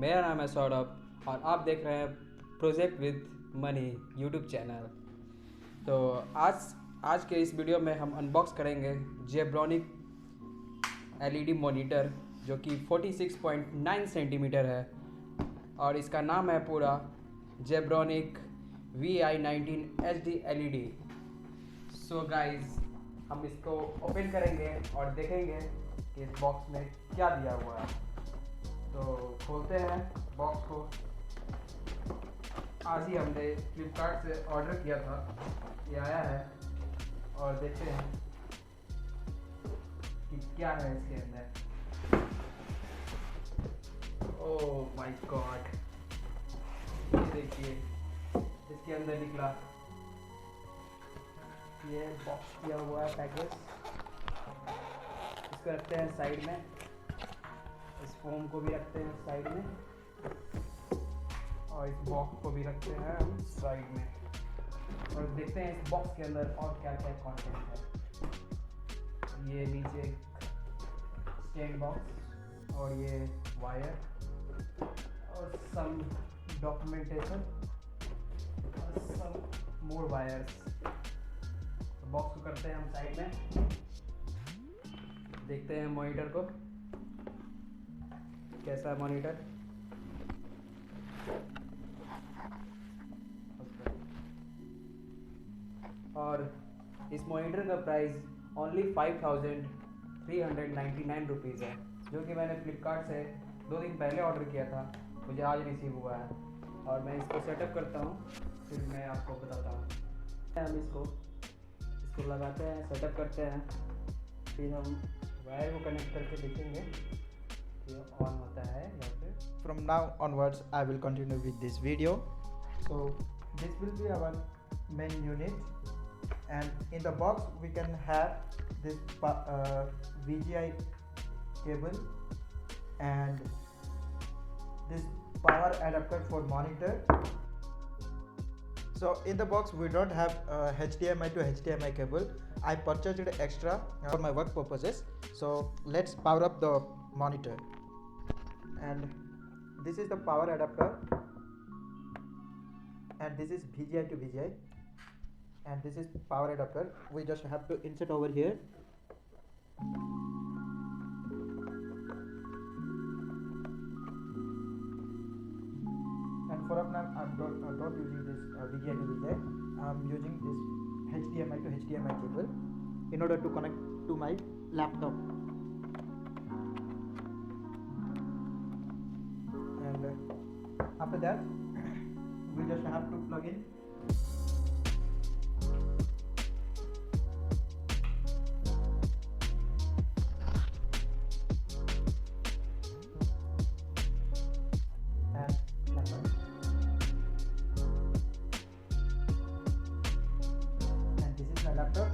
मेरा नाम है saurav और आप देख रहे हैं project with money YouTube channel. तो आज के इस वीडियो में हम अनबॉक्स करेंगे जेब्रॉनिक LED मॉनिटर जो कि 46.9 सेंटीमीटर है और इसका नाम है पूरा Zebronic V19HD LED। So guys, हम इसको ओपन करेंगे और देखेंगे कि इस बॉक्स में क्या दिया हुआ है। तो खोलते हैं बॉक्स को। आज ही हमने फ्लिपकार्ट से ऑर्डर किया था, ये आया है और देखते हैं कि क्या है इसके अंदर। ओह माय गॉड, ये देखिए इसके अंदर निकला, ये बॉक्स किया हुआ है पैकेज। इसको रखते हैं साइड में, इस फोम को भी रखते हैं साइड में और इस बॉक्स को भी रखते हैं हम साइड में और देखते हैं इस बॉक्स के अंदर और क्या क्या कंटेंट है। ये नीचे स्टैंड बॉक्स और ये वायर और सम डॉक्यूमेंटेशन और सम मोर वायर्स। बॉक्स को करते हैं हम साइड में, देखते हैं मॉनिटर को कैसा है मॉनिटर। और इस मॉनिटर का प्राइस ओनली 5399 रुपीज़ है, जो कि मैंने फ्लिपकार्ट से 2 दिन पहले ऑर्डर किया था, मुझे आज रिसीव हुआ है। और मैं इसको सेटअप करता हूँ, फिर मैं आपको बताता हूँ। हम इसको लगाते हैं, सेटअप करते हैं, फिर हम वायर को कनेक्ट करके देखेंगे कि ऑन होता है या फिर। From now onwards I will continue with this video. So this will be our main unit, and in the box we can have this VGA cable and this power adapter for monitor. So in the box we don't have HDMI to HDMI cable. I purchased it extra for my work purposes. So let's power up the monitor. And this is the power adapter, and this is VGA to VGA, and this is power adapter. We just have to insert over here. And for now I'm not using this VGA to VGA. I'm using this HDMI to HDMI cable in order to connect to my laptop. And after that we just have to plug in and laptop. And this is my laptop.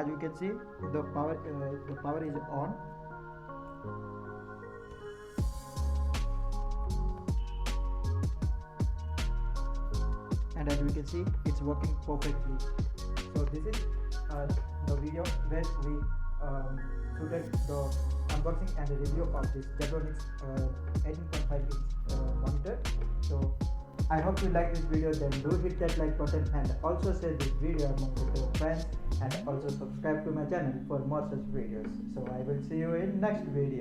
As you can see, the power is on, and as you can see, it's working perfectly. So this is the video where we shooted the unboxing and the review of this zebronics 18.5-inch monitor. So I hope you like this video. Then do hit that like button and also share this video among your friends, and also subscribe to my channel for more such videos. So I will see you in next video.